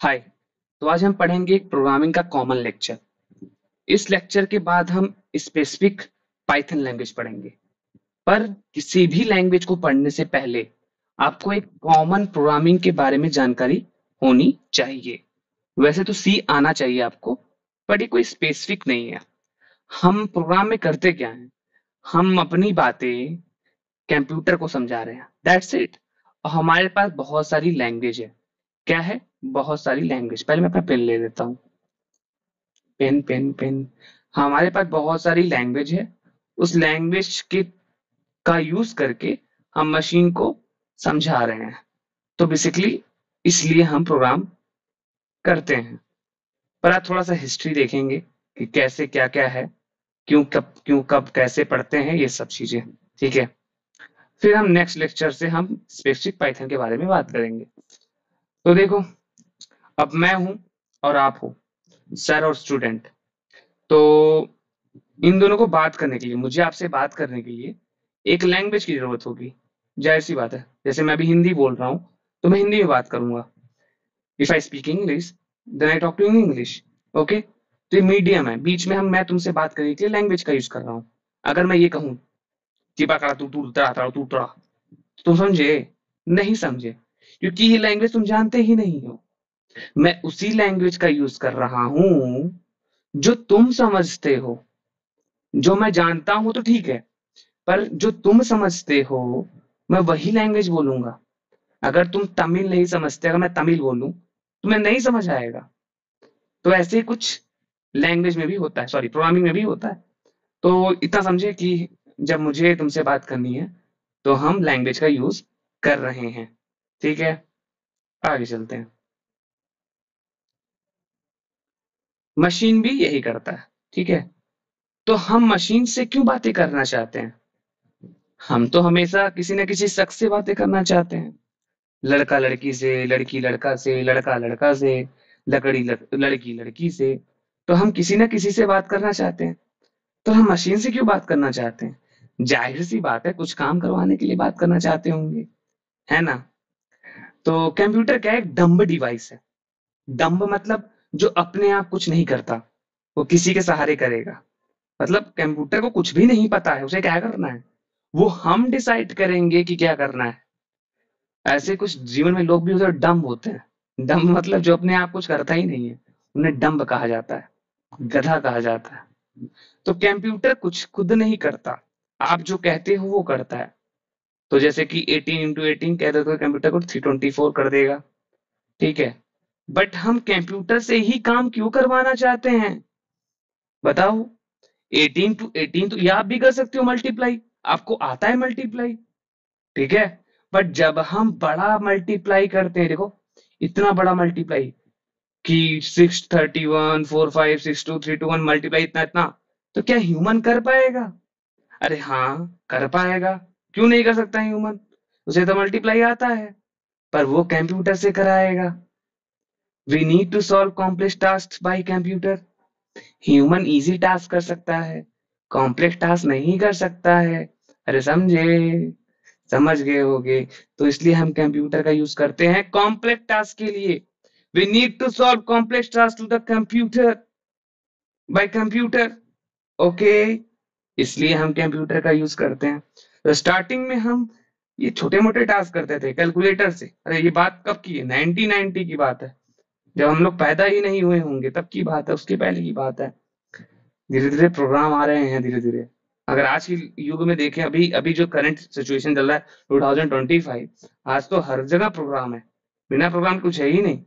हाय। तो आज हम पढ़ेंगे एक प्रोग्रामिंग का कॉमन लेक्चर। इस लेक्चर के बाद हम स्पेसिफिक पाइथन लैंग्वेज पढ़ेंगे। पर किसी भी लैंग्वेज को पढ़ने से पहले आपको एक कॉमन प्रोग्रामिंग के बारे में जानकारी होनी चाहिए। वैसे तो सी आना चाहिए आपको, पर ये कोई स्पेसिफिक नहीं है। हम प्रोग्राम में करते क्या है, हम अपनी बातें कंप्यूटर को समझा रहे हैं, दैट्स इट। और हमारे पास बहुत सारी लैंग्वेज है। क्या है? बहुत सारी लैंग्वेज। पहले मैं अपना पेन ले लेता हूँ। Pen pen pen. हमारे पास बहुत सारी लैंग्वेज है। उस लैंग्वेज के का यूज करके हम मशीन को समझा रहे हैं। तो बेसिकली इसलिए हम प्रोग्राम करते हैं। पर आप थोड़ा सा हिस्ट्री देखेंगे कि कैसे क्या क्या है, क्यों कब कैसे पढ़ते हैं ये सब चीजें। ठीक है। फिर हम नेक्स्ट लेक्चर से हम स्पेसिफिक पाइथन के बारे में बात करेंगे। तो देखो, अब मैं हूं और आप हो, सर और स्टूडेंट। तो इन दोनों को बात करने के लिए, मुझे आपसे बात करने के लिए एक लैंग्वेज की जरूरत होगी। जाहिर सी बात है, जैसे मैं अभी हिंदी बोल रहा हूँ तो मैं हिंदी में बात करूंगा। If I speak English then I talk to in English. Okay. तो ये मीडियम है, बीच में मैं तुमसे बात करने के लिए लैंग्वेज का यूज कर रहा हूँ। अगर मैं ये कहूँ कि बाकड़ा तू तड़ा तू तड़ा, तुम समझे? नहीं समझे, क्योंकि ये लैंग्वेज तुम जानते ही नहीं हो। मैं उसी लैंग्वेज का यूज कर रहा हूँ जो तुम समझते हो। जो मैं जानता हूं तो ठीक है, पर जो तुम समझते हो मैं वही लैंग्वेज बोलूंगा। अगर तुम तमिल नहीं समझते, अगर मैं तमिल बोलूं तुम्हें नहीं समझ आएगा। तो ऐसे ही कुछ लैंग्वेज में भी होता है, सॉरी प्रोग्रामिंग में भी होता है। तो इतना समझे कि जब मुझे तुमसे बात करनी है तो हम लैंग्वेज का यूज कर रहे हैं। ठीक है, आगे चलते हैं। मशीन भी यही करता है। ठीक है। तो हम मशीन से क्यों बातें करना चाहते हैं? हम तो हमेशा किसी न किसी शख्स से बातें करना चाहते हैं। लड़का लड़की से, लड़की लड़का से, लड़का लड़का से, लड़की लड़की से। तो हम किसी न किसी से बात करना चाहते हैं। तो हम मशीन से क्यों बात करना चाहते हैं? जाहिर सी बात है, कुछ काम करवाने के लिए बात करना चाहते होंगे, है ना? तो कंप्यूटर क्या है? एक डम्ब डिवाइस है। डम्ब मतलब जो अपने आप कुछ नहीं करता, वो किसी के सहारे करेगा। मतलब कंप्यूटर को कुछ भी नहीं पता है उसे क्या करना है, वो हम डिसाइड करेंगे कि क्या करना है। ऐसे कुछ जीवन में लोग भी होते हैं, डम्ब होते हैं। डम्ब मतलब जो अपने आप कुछ करता ही नहीं है, उन्हें डम्ब कहा जाता है, गधा कहा जाता है। तो कंप्यूटर कुछ खुद नहीं करता, आप जो कहते हो वो करता है। तो जैसे कि 18 × 18 कहते तो कंप्यूटर को 324 कर देगा। ठीक है। बट हम कंप्यूटर से ही काम क्यों करवाना चाहते हैं, बताओ? 18 × 18 तो ये आप भी कर सकते हो मल्टीप्लाई, आपको आता है मल्टीप्लाई। ठीक है। बट जब हम बड़ा मल्टीप्लाई करते हैं, देखो इतना बड़ा मल्टीप्लाई कि 631 4562321 मल्टीप्लाई इतना इतना, तो क्या ह्यूमन कर पाएगा? अरे हाँ, कर पाएगा। क्यों नहीं कर सकता ह्यूमन? उसे तो मल्टीप्लाई आता है, पर वो कंप्यूटर से कराएगा। We need to solve complex task by computer. Human easy task कर सकता है, कॉम्प्लेक्स टास्क नहीं कर सकता है। अरे समझे? समझ गए होगे। तो इसलिए हम कंप्यूटर का यूज करते हैं कॉम्प्लेक्स टास्क के लिए। We need to solve complex task to the computer by computer. Okay. इसलिए हम कंप्यूटर का यूज करते हैं। तो स्टार्टिंग में हम ये छोटे मोटे टास्क करते थे कैलकुलेटर से। अरे ये बात कब की है? 1990 की बात है, जब हम लोग पैदा ही नहीं हुए होंगे तब की बात है, उसके पहले की बात है। धीरे धीरे प्रोग्राम आ रहे हैं, धीरे धीरे। अगर आज के युग में देखें, अभी अभी जो करंट सिचुएशन चल रहा है 2025, आज तो हर जगह प्रोग्राम है। बिना प्रोग्राम कुछ है ही नहीं।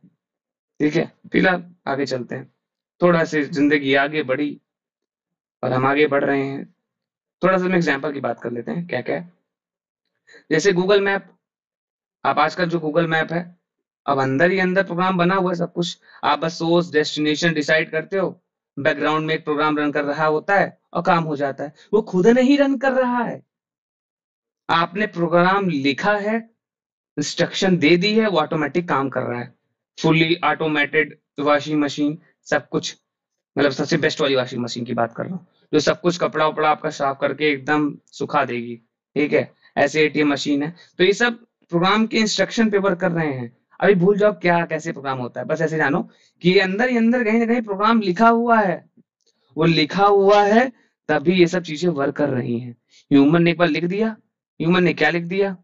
ठीक है। फिलहाल आगे चलते हैं। थोड़ा सी जिंदगी आगे बढ़ी और हम आगे बढ़ रहे हैं। थोड़ा सा हम एग्जाम्पल की बात कर लेते हैं क्या क्या है। जैसे गूगल मैप। आप आजकल जो गूगल मैप है, अब अंदर ही अंदर प्रोग्राम बना हुआ है सब कुछ। आप बस सोर्स डेस्टिनेशन डिसाइड करते हो, बैकग्राउंड में एक प्रोग्राम रन कर रहा होता है और काम हो जाता है। वो खुद नहीं रन कर रहा है, आपने प्रोग्राम लिखा है, इंस्ट्रक्शन दे दी है, वो ऑटोमेटिक काम कर रहा है। फुल्ली ऑटोमेटेड वॉशिंग मशीन, सब कुछ। मतलब सबसे बेस्ट वाली वॉशिंग मशीन की बात कर रहा हूँ, जो सब कुछ कपड़ा उपड़ा आपका साफ करके एकदम सुखा देगी। ठीक है। ऐसे एटीएम मशीन है। तो ये सब प्रोग्राम के इंस्ट्रक्शन पे वर्क कर रहे हैं। अभी भूल जाओ क्या कैसे प्रोग्राम होता है, बस ऐसे जानो कि ये अंदर ही अंदर कहीं ना कहीं प्रोग्राम लिखा हुआ है, वो लिखा हुआ है, तभी ये सब चीजें वर्क कर रही हैं। ह्यूमन ने एक बार लिख दिया, ह्यूमन ने क्या लिख दिया,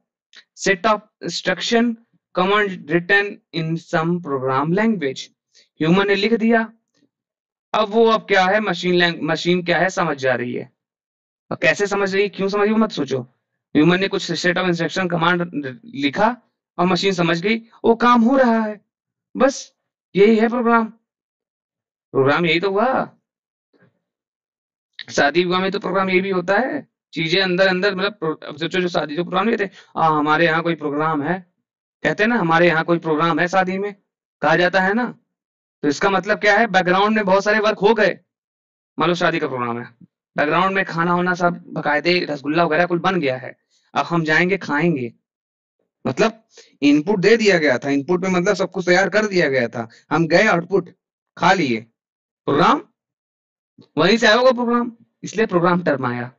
set of instruction command written in some program language, human ने लिख दिया। अब वो अब क्या है, मशीन क्या है समझ जा रही है। अब कैसे समझ रही है, क्यों समझ रही है, मत सोचो। ह्यूमन ने कुछ सेट ऑफ इंस्ट्रक्शन कमांड लिखा और मशीन समझ गई, वो काम हो रहा है, बस यही है प्रोग्राम। प्रोग्राम यही तो हुआ। शादी विवाह में तो प्रोग्राम ये भी होता है, चीजें अंदर अंदर मतलब अब सोचो जो शादी जो प्रोग्राम नहीं थे, हमारे यहाँ कोई प्रोग्राम है, कहते हैं ना हमारे यहाँ कोई प्रोग्राम है शादी में, कहा जाता है ना। तो इसका मतलब क्या है, बैकग्राउंड में बहुत सारे वर्क हो गए। मान लो शादी का प्रोग्राम है, बैकग्राउंड में खाना वाना सब बकायदे रसगुल्ला वगैरह कुछ बन गया है, अब हम जाएंगे खाएंगे, मतलब इनपुट दे दिया गया था, इनपुट में मतलब सब कुछ तैयार कर दिया गया था, हम गए आउटपुट खा लिए, प्रोग्राम वहीं से आया होगा प्रोग्राम। इसलिए प्रोग्राम टर्म आया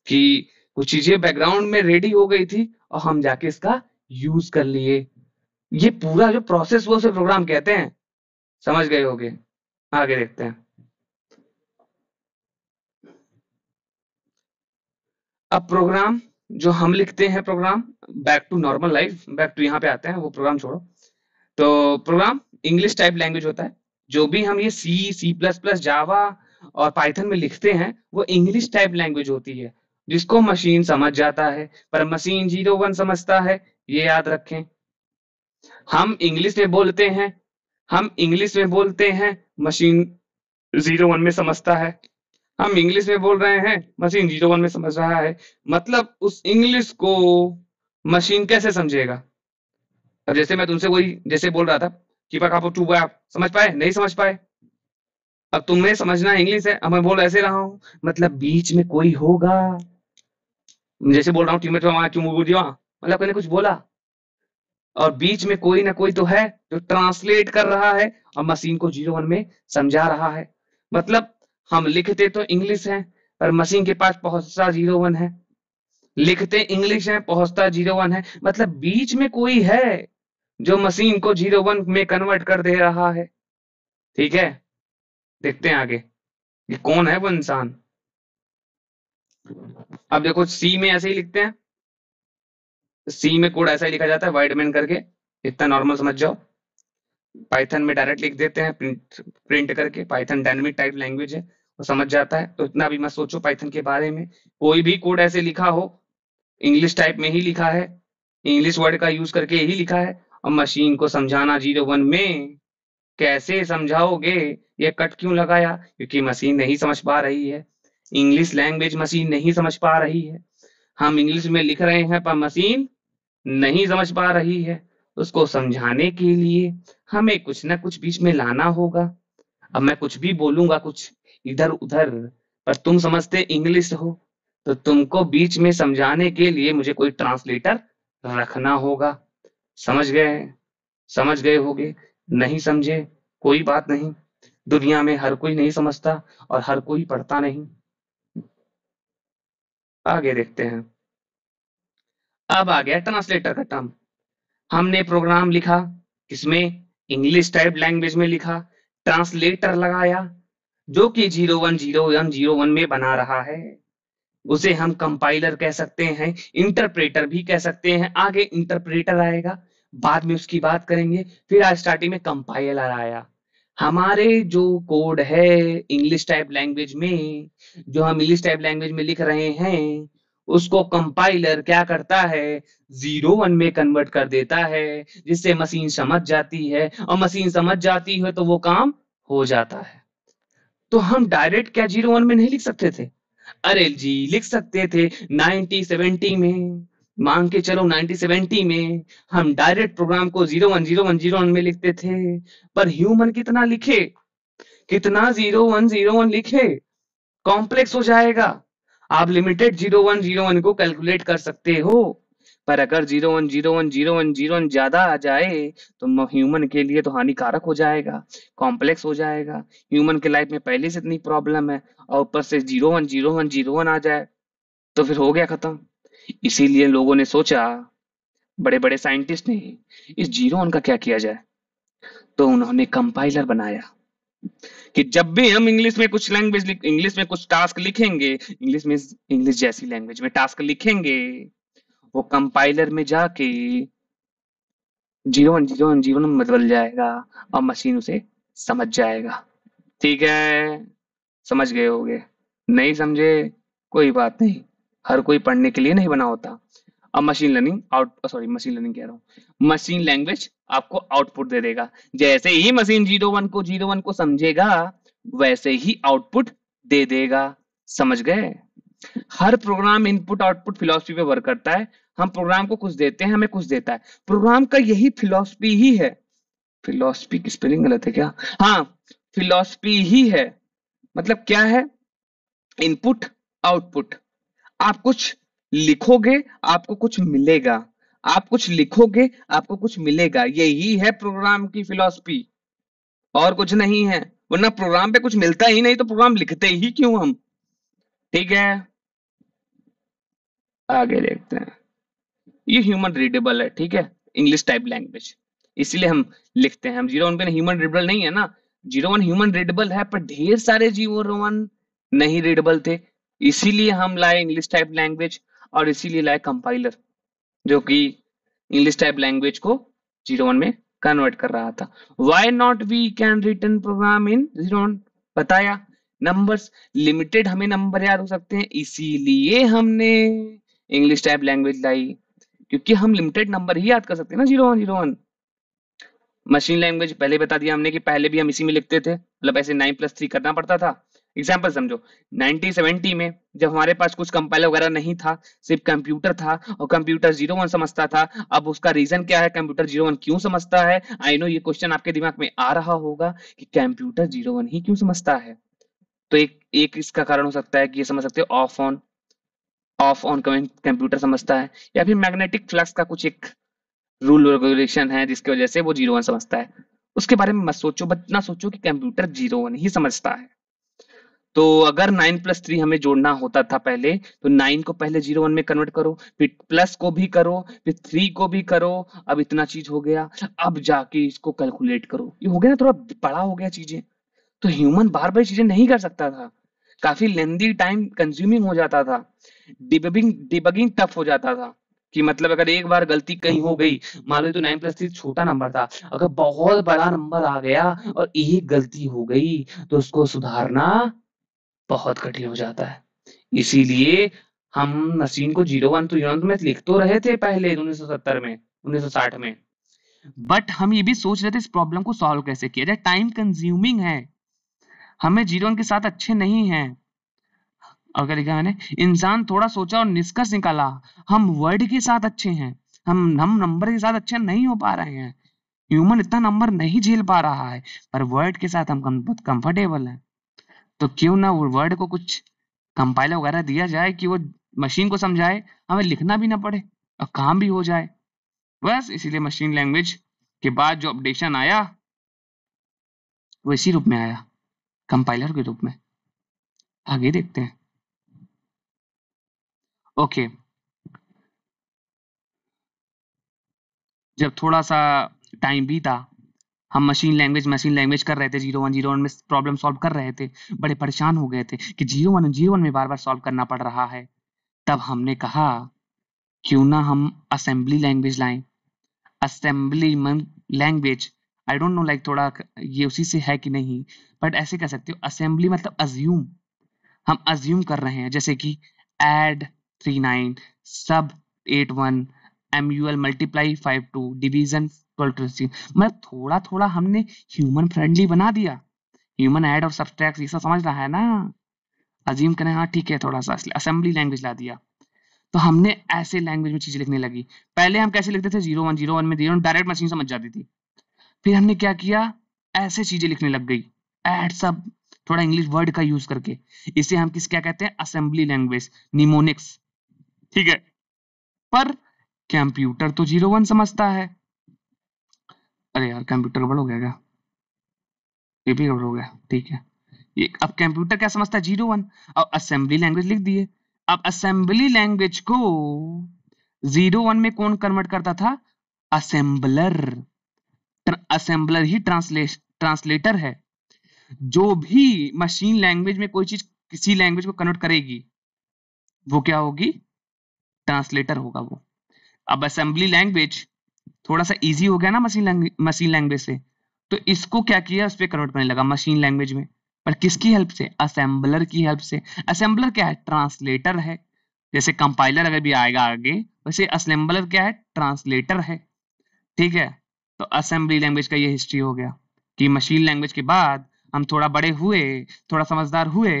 कि कुछ चीजें बैकग्राउंड में रेडी हो गई थी और हम जाके इसका यूज कर लिए। ये पूरा जो प्रोसेस वो उसे प्रोग्राम कहते हैं, समझ गए होगे। आगे देखते हैं। अब प्रोग्राम जो हम लिखते हैं, program back to normal life, back to यहाँ पे आते हैं, वो प्रोग्राम छोड़ो। तो प्रोग्राम इंग्लिश टाइप लैंग्वेज होता है, जो भी हम ये सी प्लस प्लस जावा और पाइथन में लिखते हैं वो इंग्लिश टाइप लैंग्वेज होती है, जिसको मशीन समझ जाता है, पर मशीन 01 समझता है, ये याद रखें। हम इंग्लिश में बोलते हैं, हम इंग्लिश में बोलते हैं, मशीन 01 में समझता है। हम इंग्लिश में बोल रहे हैं, मशीन 01 में समझ रहा है। मतलब उस इंग्लिश को मशीन कैसे समझेगा। अब जैसे मैं तुमसे वही जैसे बोल रहा था कि आप टू आप समझ पाए, नहीं समझ पाए। अब तुम्हें समझना इंग्लिश है, अब मैं बोल ऐसे रहा हूँ, मतलब बीच में कोई होगा, जैसे बोल रहा हूँ मतलब कोई ने कुछ बोला और बीच में कोई ना कोई तो है जो ट्रांसलेट कर रहा है और मशीन को 01 में समझा रहा है। मतलब हम लिखते तो इंग्लिश है, पर मशीन के पास पहुंचता 01 है, लिखते इंग्लिश है, पहुंचता 01 है, मतलब बीच में कोई है जो मशीन को 01 में कन्वर्ट कर दे रहा है। ठीक है, देखते हैं आगे ये कौन है वो इंसान। अब देखो सी में ऐसे ही लिखते हैं, सी में कोड ऐसा ही लिखा जाता है वाइड मैन करके, इतना नॉर्मल समझ जाओ। पाइथन में डायरेक्ट लिख देते हैं प्रिंट प्रिंट करके, पाइथन डायनेमिक टाइप लैंग्वेज है, वो समझ जाता है, तो इतना भी मत सोचो पाइथन के बारे में। कोई भी कोड ऐसे लिखा हो, इंग्लिश टाइप में ही लिखा है, इंग्लिश वर्ड का यूज करके ही लिखा है, और मशीन को समझाना 01 में कैसे समझाओगे। ये कट क्यों लगाया, क्योंकि मशीन नहीं समझ पा रही है, इंग्लिश लैंग्वेज मशीन नहीं समझ पा रही है। हम इंग्लिश में लिख रहे हैं पर मशीन नहीं समझ पा रही है, उसको समझाने के लिए हमें कुछ ना कुछ बीच में लाना होगा। अब मैं कुछ भी बोलूंगा कुछ इधर उधर, पर तुम समझते इंग्लिश हो, तो तुमको बीच में समझाने के लिए मुझे कोई ट्रांसलेटर रखना होगा। समझ गए, समझ गए होगे, नहीं समझे कोई बात नहीं, दुनिया में हर कोई नहीं समझता और हर कोई पढ़ता नहीं। आगे देखते हैं। अब आ गया ट्रांसलेटर का टर्म। हमने प्रोग्राम लिखा, किसमें, इंग्लिश टाइप लैंग्वेज में लिखा, ट्रांसलेटर लगाया जो कि 01 में बना रहा है, उसे हम कंपाइलर कह सकते हैं, इंटरप्रेटर भी कह सकते हैं। आगे इंटरप्रेटर आएगा, बाद में उसकी बात करेंगे। फिर आज स्टार्टिंग में कंपाइलर आया। हमारे जो कोड है इंग्लिश टाइप लैंग्वेज में, जो हम इंग्लिश टाइप लैंग्वेज में लिख रहे हैं, उसको कंपाइलर क्या करता है, 01 में कन्वर्ट कर देता है, जिससे मशीन समझ जाती है, और मशीन समझ जाती है तो वो काम हो जाता है। तो हम डायरेक्ट क्या 01 में नहीं लिख सकते थे, अरे जी लिख सकते थे 9070 में, मान के चलो 9070 में हम डायरेक्ट प्रोग्राम को 01 में लिखते थे। पर ह्यूमन कितना लिखे, कितना 01 लिखे, कॉम्प्लेक्स हो जाएगा। आप लिमिटेड 01 को कैलकुलेट कर सकते हो, पर अगर 01 ज्यादा आ जाए तो ह्यूमन के लिए तो हानिकारक हो जाएगा, कॉम्प्लेक्स हो जाएगा। ह्यूमन के लाइफ में पहले से इतनी प्रॉब्लम है और ऊपर से 01 आ जाए तो फिर हो गया खत्म। इसीलिए लोगों ने सोचा बड़े बड़े साइंटिस्ट ने इस 01 का क्या किया जाए, तो उन्होंने कंपाइलर बनाया कि जब भी हम इंग्लिश में कुछ टास्क लिखेंगे, इंग्लिश जैसी लैंग्वेज में टास्क लिखेंगे, वो कंपाइलर में जाके 01 में बदल जाएगा और मशीन उसे समझ जाएगा। ठीक है, समझ गए होगे। नहीं समझे, कोई बात नहीं, हर कोई पढ़ने के लिए नहीं बना होता। अब मशीन लर्निंग कह रहा हूँ, मशीन लैंग्वेज आपको आउटपुट दे देगा। जैसे ही मशीन 01 को समझेगा, वैसे ही आउटपुट दे देगा। समझ गए? हर प्रोग्राम इनपुट आउटपुट फिलॉसफी पे वर्क करता है। हम प्रोग्राम को कुछ देते हैं, हमें कुछ देता है। प्रोग्राम का यही फिलॉसफी ही है। फिलॉसफी की स्पेलिंग गलत है क्या? हाँ, फिलॉसफी ही है। मतलब क्या है? Input output. आप कुछ लिखोगे, आपको कुछ मिलेगा। आप कुछ लिखोगे, आपको कुछ मिलेगा। यही है प्रोग्राम की फिलॉसफी, और कुछ नहीं है। वरना प्रोग्राम पे कुछ मिलता ही नहीं तो प्रोग्राम लिखते ही क्यों हम? ठीक है, आगे देखते हैं। ये ह्यूमन रीडेबल है, ठीक है, इंग्लिश टाइप लैंग्वेज, इसीलिए हम लिखते हैं। हम 01 पे ह्यूमन रीडेबल नहीं है ना। 01 ह्यूमन रीडेबल है, पर ढेर सारे 01 नहीं रीडेबल थे। इसीलिए हम लाए इंग्लिश टाइप लैंग्वेज, और इसीलिए लाए कंपाइलर, जो कि इंग्लिश टाइप लैंग्वेज को 01 में कन्वर्ट कर रहा था। Why not we can return program in 01? बताया, नंबर्स लिमिटेड, हमें नंबर याद हो सकते हैं, इसीलिए हमने इंग्लिश टाइप लैंग्वेज लाई, क्योंकि हम लिमिटेड नंबर ही याद कर सकते हैं ना 01 मशीन लैंग्वेज पहले बता दिया हमने कि पहले भी हम इसी में लिखते थे, मतलब ऐसे 9+3 करना पड़ता था। एग्जाम्पल समझो, 1970 में जब हमारे पास कुछ कंपाइलर वगैरह नहीं था, सिर्फ कंप्यूटर था, और कंप्यूटर 01 समझता था। अब उसका रीजन क्या है, कंप्यूटर 01 क्यों समझता है? आई नो ये क्वेश्चन आपके दिमाग में आ रहा होगा कि कंप्यूटर 01 ही क्यों समझता है। तो एक एक इसका कारण हो सकता है कि ये समझ सकते हो, ऑफ ऑन कंप्यूटर समझता है, या फिर मैग्नेटिक फ्लक्स का कुछ एक रूल रेगुलेशन है जिसकी वजह से वो 01 समझता है। उसके बारे में मत सोचो, बस इतना सोचो कि कंप्यूटर 01 ही समझता है। तो अगर 9+3 हमें जोड़ना होता था पहले, तो 9 को पहले 01 में कन्वर्ट करो, फिर प्लस को भी करो, फिर 3 को भी करो। अब इतना चीज हो गया, अब जाके इसको कैलकुलेट करो। ये हो गया ना, थोड़ा बड़ा हो गया चीजें। तो ह्यूमन बार बार चीजें नहीं कर सकता था, काफी लेंदी टाइम कंज्यूमिंग हो जाता था, डिबगिंग टफ हो जाता था। कि मतलब अगर एक बार गलती कहीं हो गई, मान लो तो 9+3 छोटा नंबर था, अगर बहुत बड़ा नंबर आ गया और एक गलती हो गई, तो उसको सुधारना बहुत कठिन हो जाता है। इसीलिए हम मशीन को 01 तो 01 में लिख तो रहे थे पहले 1970 में, 1960 में, बट हम ये भी सोच रहे थे इस प्रॉब्लम को सॉल्व कैसे किया जाए। टाइम कंज्यूमिंग है, हमें 01 के साथ अच्छे नहीं हैं। अगर लिखा मैंने, इंसान थोड़ा सोचा और निष्कर्ष निकाला, हम वर्ड के साथ अच्छे हैं, हम नंबर के साथ अच्छे नहीं हो पा रहे हैं। ह्यूमन इतना नंबर नहीं झेल पा रहा है, पर वर्ड के साथ हम बहुत कंफर्टेबल हैं। तो क्यों ना वो वर्ड को कुछ कंपाइलर वगैरह दिया जाए कि वो मशीन को समझाए, हमें लिखना भी ना पड़े और काम भी हो जाए। बस इसीलिए मशीन लैंग्वेज के बाद जो अपडेशन आया, वो इसी रूप में आया, कंपाइलर के रूप में। आगे देखते हैं। ओके, जब थोड़ा सा टाइम बीता, हम मशीन लैंग्वेज कर रहे थे, 01 में प्रॉब्लम सॉल्व कर रहे थे, बड़े परेशान हो गए थे कि 01 में बार बार सॉल्व करना पड़ रहा है। तब हमने कहा, क्यों ना हम असेंबली लैंग्वेज लाएं। Assembly language, I don't know like थोड़ा ये उसी से है कि नहीं, बट ऐसे कह सकते हो, असेंबली मतलब अज्यूम। हम अज्यूम कर रहे हैं, जैसे कि एड 39, सब 81, एमयूएल मल्टीप्लाई 52, डिवीजन 12, मतलब थोड़ा थोड़ा हमने ह्यूमन फ्रेंडली बना दिया। ह्यूमन ऐड और सब्सट्रैक्ट ये सब समझ रहा है ना, अज्यूम करें, हाँ ठीक है, थोड़ा सा असेंबली लैंग्वेज ला दिया। तो हमने ऐसे लैंग्वेज में चीजें लिखने लगी। पहले हम कैसे लिखते थे, 01 में 01 डायरेक्ट मशीन समझ जाती थी। फिर हमने क्या किया, ऐसे चीजें लिखने लग गई, ऐड सब थोड़ा इंग्लिश वर्ड का यूज करके। इसे हम क्या कहते हैं, असेंबली लैंग्वेज, निमोनिक्स। ठीक है, पर कंप्यूटर तो 01 समझता है। अरे यार, कंप्यूटर गड़बड़ हो गया क्या? ये भी गड़बड़ हो गया, ठीक है। ये अब कंप्यूटर क्या समझता है, 01, और असेंबली लैंग्वेज लिख दिए। अब असेंबली लैंग्वेज को 01 में कौन कन्वर्ट करता था? असेंबलर। असेंबलर ही ट्रांसलेटर है। जो भी मशीन लैंग्वेज में कोई चीज किसी लैंग्वेज को कन्वर्ट करेगी, वो क्या होगी? ट्रांसलेटर होगा वो। अब असेंबली लैंग्वेज थोड़ा सा इजी हो गया ना मशीन लैंग्वेज से, तो इसको क्या किया, उस पर कन्वर्ट करने लगा मशीन लैंग्वेज में। पर किसकी हेल्प से? असेंबलर की हेल्प से। असेंबलर क्या है? ट्रांसलेटर है। जैसे कंपाइलर अगर भी आएगा आगे, वैसे असेंबलर क्या है? ट्रांसलेटर है। ठीक है। तो असेंबली लैंग्वेज का ये हिस्ट्री हो गया कि मशीन लैंग्वेज के बाद हम थोड़ा बड़े हुए, थोड़ा समझदार हुए,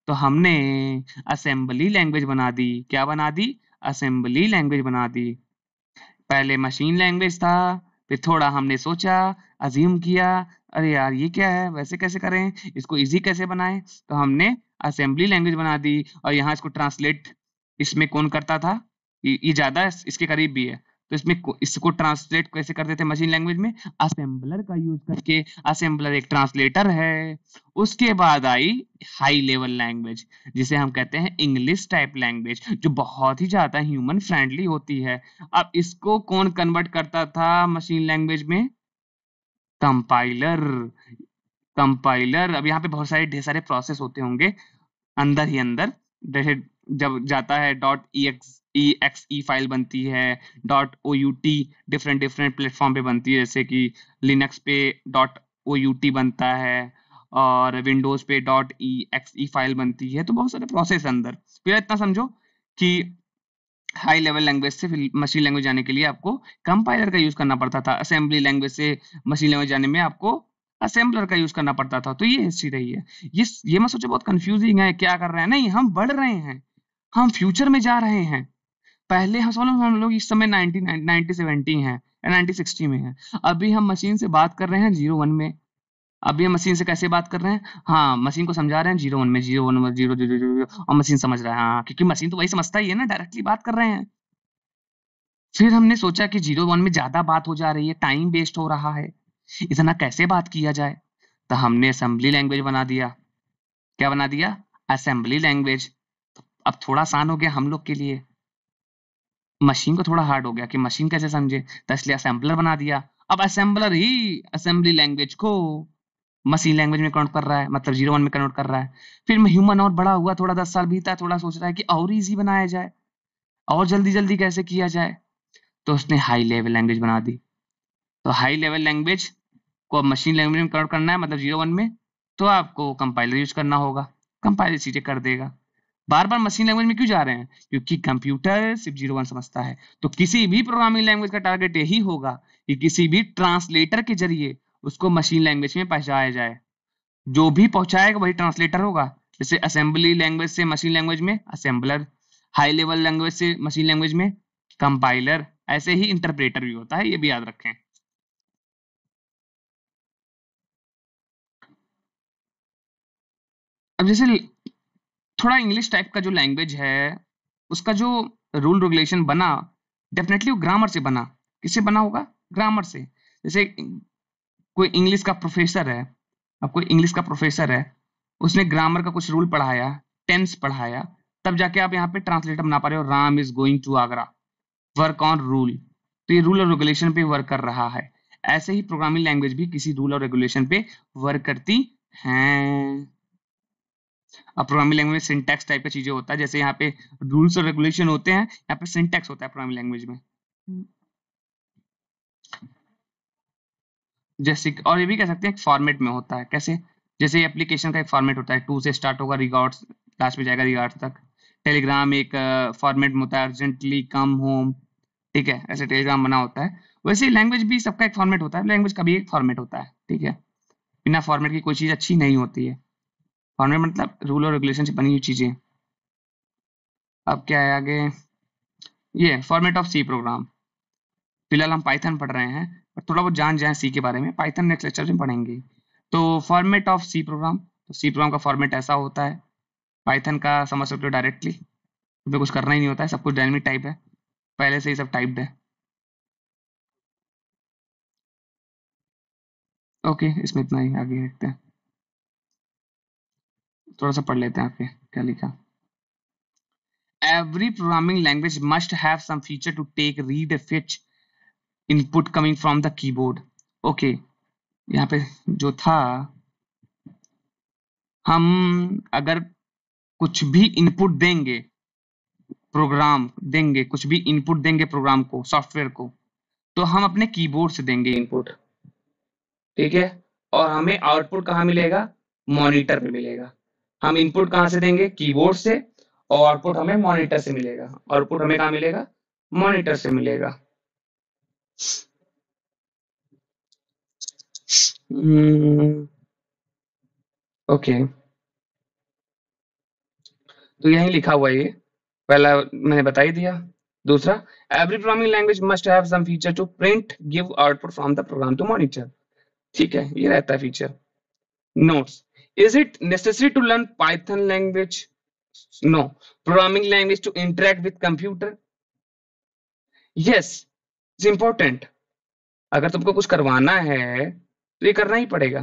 तो हमने असेंबली लैंग्वेज बना दी। क्या बना दी? असेंबली लैंग्वेज बना दी। पहले मशीन लैंग्वेज था, फिर थोड़ा हमने सोचा, अज्यूम किया, अरे यार ये क्या है, वैसे कैसे करें, इसको इजी कैसे बनाएं, तो हमने असेंबली लैंग्वेज बना दी। और यहाँ इसको ट्रांसलेट इसमें कौन करता था? ये ज्यादा इसके करीब भी है। तो इसमें इसको ट्रांसलेट कैसे करते थे मशीन लैंग्वेज में? असेंबलर का यूज करके। असेंबलर एक ट्रांसलेटर है। उसके बाद आई हाई लेवल लैंग्वेज, जिसे हम कहते हैं इंग्लिश टाइप लैंग्वेज, जो बहुत ही ज्यादा ह्यूमन फ्रेंडली होती है। अब इसको कौन कन्वर्ट करता था मशीन लैंग्वेज में? कंपाइलर। कंपाइलर। अब यहाँ पे बहुत सारे ढेर सारे प्रोसेस होते होंगे अंदर ही अंदर। जैसे जब जाता है .exe फाइल बनती है, .out डिफरेंट डिफरेंट प्लेटफॉर्म पे बनती है, जैसे कि लिनक्स पे .out बनता है, और विंडोज पे .exe फाइल बनती है। तो बहुत सारे प्रोसेस अंदर। फिर इतना समझो कि हाई लेवल लैंग्वेज से मशीन लैंग्वेज जाने के लिए आपको कंपाइलर का यूज करना पड़ता था। असेंबली लैंग्वेज से मशीन लैंग्वेज जाने में आपको असेंबलर का यूज करना पड़ता था। तो ये हिस्ट्री रही है। ये मत सोचो बहुत कंफ्यूजिंग है, क्या कर रहे हैं। नहीं, हम बढ़ रहे हैं, हम फ्यूचर में जा रहे हैं। पहले हम लोग इस समय 1970 है या 1960 में है। अभी हम मशीन से बात कर रहे हैं 01 में। अभी हम मशीन से कैसे बात कर रहे हैं? हाँ, मशीन को समझा रहे हैं 01 में, 01 में, 0000, और मशीन समझ रहा है। हाँ, क्योंकि मशीन तो वही समझता ही है ना, डायरेक्टली बात कर रहे हैं। फिर हमने सोचा कि 01 में ज्यादा बात हो जा रही है, टाइम वेस्ट हो रहा है, इतना कैसे बात किया जाए। तो हमने असेंबली लैंग्वेज बना दिया। क्या बना दिया? Assembly language. अब थोड़ा आसान हो गया हम लोग के लिए, मशीन को थोड़ा हार्ड हो गया कि मशीन कैसे समझे, तो इसलिए असेंबलर बना दिया। अब असेंबलर ही असेंबली लैंग्वेज को मशीन लैंग्वेज में कन्वर्ट कर रहा है, मतलब 01 में कन्वर्ट कर रहा है। फिर ह्यूमन और बड़ा हुआ, थोड़ा 10 साल बीता, थोड़ा सोच रहा है कि और इजी बनाया जाए, और जल्दी जल्दी कैसे किया जाए। तो उसने हाई लेवल लैंग्वेज बना दी। तो हाई लेवल लैंग्वेज को अब मशीन लैंग्वेज में कन्वर्ट करना है, मतलब 01 में, तो आपको कंपाइलर यूज करना होगा। कंपाइलर चीजें कर देगा। बार बार मशीन लैंग्वेज में क्यों जा रहे हैं? क्योंकि कंप्यूटर सिर्फ 01 समझता है। तो किसी भी प्रोग्रामिंग लैंग्वेज का टारगेट यही होगा कि किसी भी ट्रांसलेटर के जरिए उसको मशीन लैंग्वेज में पहुंचाया जाए। जो भी पहुंचाएगा वही ट्रांसलेटर होगा। जैसे असेंबली लैंग्वेज से मशीन लैंग्वेज में असेंबलर, हाई लेवल लैंग्वेज से मशीन लैंग्वेज में कंपाइलर, ऐसे ही इंटरप्रेटर भी होता है, ये भी याद रखें। अब जैसे थोड़ा इंग्लिश टाइप का जो लैंग्वेज है, उसका जो रूल रेगुलेशन बना, डेफिनेटली वो ग्रामर से बना। किससे बना होगा? ग्रामर से। जैसे कोई इंग्लिश का प्रोफेसर है, अब कोई इंग्लिश का प्रोफेसर है, उसने ग्रामर का कुछ रूल पढ़ाया, टेंस पढ़ाया, तब जाके आप यहाँ पे ट्रांसलेटर बना पा रहे हो, Ram is going to Agra, work on rule. तो ये रूल और रेगुलेशन पे वर्क कर रहा है। ऐसे ही प्रोग्रामिंग लैंग्वेज भी किसी रूल और रेगुलेशन पे वर्क करती हैं। अब प्रोग्रामिंग लैंग्वेज में सिंटैक्स टाइप का चीजें होता है, जैसे यहाँ पे रूल्स और रेगुलेशन होते हैं, यहाँ पे सिंटैक्स होता है प्रोग्रामिंग लैंग्वेज में। जैसे और ये भी कह सकते हैं एक फॉर्मेट में होता है। कैसे? जैसे एप्लीकेशन का एक फॉर्मेट होता है, टू से स्टार्ट होगा, रिगार्ड्स लास्ट में जाएगा, रिगार्ड्स तक। टेलीग्राम एक फॉर्मेट में होता है, अर्जेंटली कम होम। ठीक है, ऐसे टेलीग्राम बना होता है। वैसे ही लैंग्वेज भी सबका एक फॉर्मेट होता है, लैंग्वेज का भी एक फॉर्मेट होता है। ठीक है। बिना फॉर्मेट की कोई चीज अच्छी नहीं होती है। फॉर्मेट मतलब रूल और रेगुलेशन से बनी हुई चीजें। अब क्या है आगे? ये फॉर्मेट ऑफ सी प्रोग्राम। फिलहाल हम पाइथन पढ़ रहे हैं, और थोड़ा बहुत जान जाए सी के बारे में, पाइथन नेक्स्ट लेक्चर में पढ़ेंगे। तो फॉर्मेट ऑफ सी प्रोग्राम, तो सी प्रोग्राम का फॉर्मेट ऐसा होता है। पाइथन का समझ सकते हो डायरेक्टली, इसमें कुछ करना ही नहीं होता है, सब कुछ डायनेमिक टाइप है, पहले से ही सब टाइप्ड है। ओके, इसमें इतना ही, आगे देखते हैं। थोड़ा सा पढ़ लेते हैं आगे क्या लिखा। every programming language must have some feature to take, read, fetch input coming from the keyboard. Okay, यहाँ पे जो था, हम अगर कुछ भी इनपुट देंगे, प्रोग्राम देंगे, कुछ भी इनपुट देंगे प्रोग्राम को, सॉफ्टवेयर को, तो हम अपने कीबोर्ड से देंगे इनपुट, ठीक है। और हमें आउटपुट कहाँ मिलेगा? मॉनिटर पे मिलेगा। हम इनपुट कहाँ से देंगे? कीबोर्ड से, और आउटपुट हमें मॉनिटर से मिलेगा। आउटपुट हमें कहाँ मिलेगा? मॉनिटर से मिलेगा। ओके, तो यही लिखा हुआ है ये, पहला मैंने बता ही दिया। दूसरा, every programming language must have some feature to print give output from the program to monitor, ठीक है, ये रहता है feature. Notes, is it necessary to learn Python language? No, programming language to interact with computer? Yes, it's important. अगर तुमको कुछ करवाना है तो ये करना ही पड़ेगा।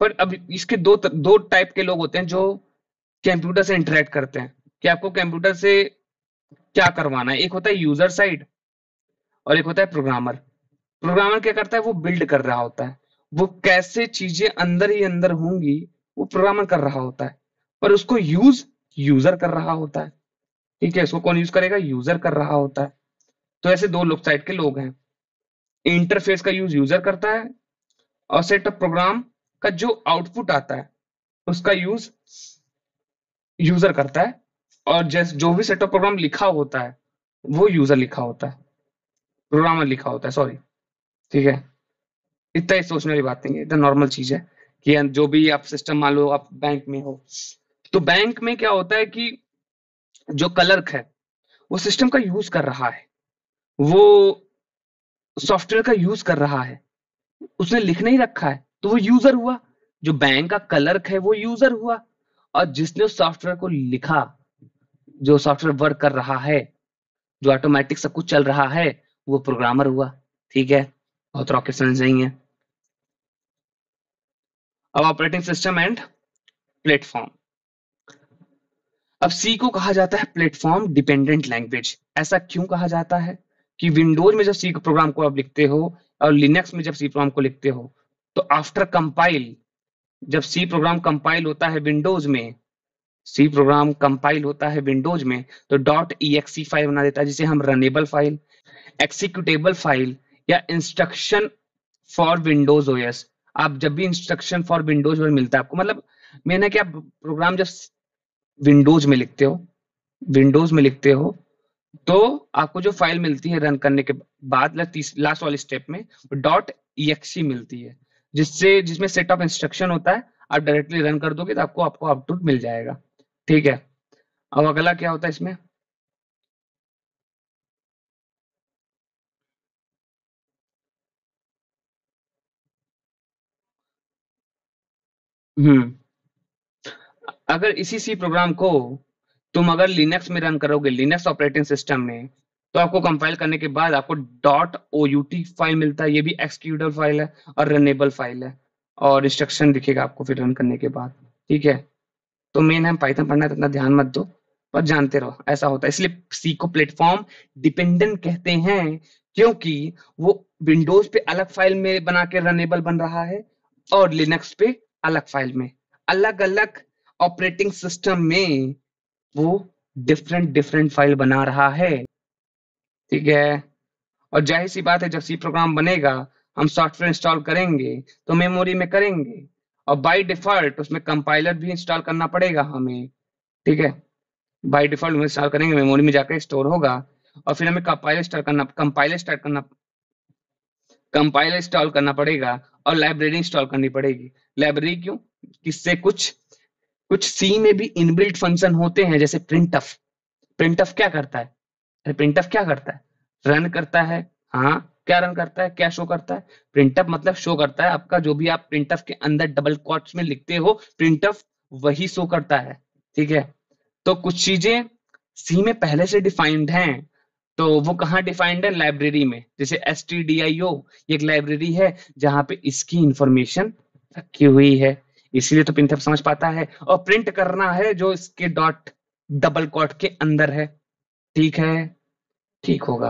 पर अब इसके दो टाइप के लोग होते हैं जो कंप्यूटर से इंटरेक्ट करते हैं कि आपको कंप्यूटर से क्या करवाना है। एक होता है यूजर साइड और एक होता है प्रोग्रामर। प्रोग्रामर क्या करता है? वो बिल्ड कर रहा होता है, वो कैसे चीजें अंदर ही अंदर होंगी वो प्रोग्रामर कर रहा होता है, पर उसको यूज यूजर कर रहा होता है, ठीक है। इसको कौन यूज करेगा? यूजर कर रहा होता है। तो ऐसे दो लोग साइड के लोग हैं। इंटरफेस का यूज यूजर करता है और सेट ऑफ प्रोग्राम का जो आउटपुट आता है उसका यूज यूजर करता है। और जैसे जो भी सेट ऑफ प्रोग्राम लिखा होता है वो यूजर लिखा होता है, प्रोग्रामर लिखा होता है, सॉरी, ठीक है। इतना ही सोचने वाली बात नहीं है, इतना नॉर्मल चीज है कि जो भी आप सिस्टम मान लो आप बैंक में हो, तो बैंक में क्या होता है कि जो क्लर्क है वो सिस्टम का यूज कर रहा है, वो सॉफ्टवेयर का यूज कर रहा है, उसने लिख नहीं रखा है तो वो यूजर हुआ। जो बैंक का क्लर्क है वो यूजर हुआ, और जिसने उस सॉफ्टवेयर को लिखा, जो सॉफ्टवेयर वर्क कर रहा है, जो ऑटोमेटिक सब कुछ चल रहा है, वो प्रोग्रामर हुआ, ठीक है। बहुत रॉकेट साइंस नहीं है। अब ऑपरेटिंग सिस्टम एंड प्लेटफॉर्म। अब सी को कहा जाता है प्लेटफॉर्म डिपेंडेंट लैंग्वेज। ऐसा क्यों कहा जाता है? कि विंडोज में जब सी प्रोग्राम को आप लिखते हो और लिनक्स में जब सी प्रोग्राम को लिखते हो, तो आफ्टर कंपाइल, जब सी प्रोग्राम कंपाइल होता है विंडोज में, सी प्रोग्राम कंपाइल होता है विंडोज में, तो डॉट .exe फाइल बना देता है, जिसे हम रनेबल फाइल, एक्सिक्यूटेबल फाइल या इंस्ट्रक्शन फॉर विंडोज ओएस। आप जब भी इंस्ट्रक्शन फॉर विंडोज ओएस मिलता है आपको, मतलब मैंने क्या, प्रोग्राम जब विंडोज में लिखते हो, विंडोज में लिखते हो तो आपको जो फाइल मिलती है रन करने के बाद लास्ट वाले स्टेप में डॉट .exe मिलती है, जिसमें सेट ऑफ इंस्ट्रक्शन होता है। आप डायरेक्टली रन कर दोगे तो आपको आउटपुट मिल जाएगा, ठीक है। अब अगला क्या होता है इसमें? हम्म, अगर इसी सी प्रोग्राम को तुम अगर लिनक्स में रन करोगे, लिनक्स ऑपरेटिंग सिस्टम में, तो आपको कंपाइल करने के बाद आपको डॉट .out फाइल मिलता है। ये भी एक्सिक्यूटेबल फाइल है और रनेबल फाइल है, और इंस्ट्रक्शन दिखेगा आपको फिर रन करने के बाद, ठीक है। तो मेन है पाइथन पढ़ना है तो इतना ध्यान मत दो, पर जानते रहो ऐसा होता है। इसलिए सी को प्लेटफॉर्म डिपेंडेंट कहते हैं, क्योंकि वो विंडोज पे अलग फाइल में बना के रनेबल बन रहा है और लिनक्स पे अलग फाइल में, अलग अलग ऑपरेटिंग सिस्टम में वो डिफरेंट डिफरेंट फाइल बना रहा है, ठीक है। और जाहिर सी बात है, जब सी प्रोग्राम बनेगा, हम सॉफ्टवेयर इंस्टॉल करेंगे तो मेमोरी में करेंगे, और बाय डिफॉल्ट उसमें कंपाइलर भी इंस्टॉल करना पड़ेगा हमें, ठीक है। बाय डिफॉल्ट में इंस्टॉल करेंगे, मेमोरी में जाकर स्टोर होगा, और फिर हमें कंपाइलर इंस्टॉल करना पड़ेगा, और लाइब्रेरी इंस्टॉल करनी पड़ेगी। लाइब्रेरी क्यों? किससे कुछ कुछ सी में भी इनबिल्ट फंक्शन होते हैं, जैसे प्रिंटफ। प्रिंटफ क्या करता है? अरे प्रिंटफ क्या करता है? रन करता है। हाँ, क्या रन करता है, क्या शो करता है? प्रिंटफ मतलब शो करता है, आपका जो भी आप प्रिंटफ के अंदर डबल क्वोट्स में लिखते हो, प्रिंटफ वही शो करता है, ठीक है। तो कुछ चीजें सी में पहले से डिफाइंड हैं, तो वो कहाँ डिफाइंड है? लाइब्रेरी में। जैसे stdio एक लाइब्रेरी है जहां पे इसकी इंफॉर्मेशन रखी हुई है, इसीलिए तो प्रिंटफ समझ पाता है। और प्रिंट करना है जो इसके डॉट डबल कोट के अंदर है। ठीक है, ठीक होगा।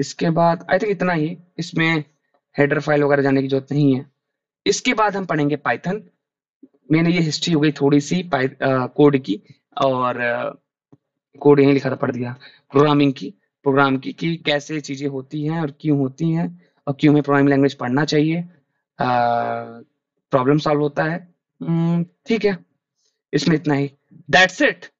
इसके बाद आई थिंक इतना ही, इसमें हेडर फाइल वगैरह जाने की जरूरत नहीं है। इसके बाद हम पढ़ेंगे पाइथन। मैंने ये हिस्ट्री हो गई थोड़ी सी कोड की, और कोड यहीं लिखा था, पढ़ दिया। प्रोग्रामिंग की, प्रोग्राम की कि कैसे चीजें होती हैं और क्यों होती हैं, और क्यों हमें प्रोग्रामिंग लैंग्वेज पढ़ना चाहिए, प्रॉब्लम सॉल्व होता है। ठीक है, इसमें इतना ही। That's it.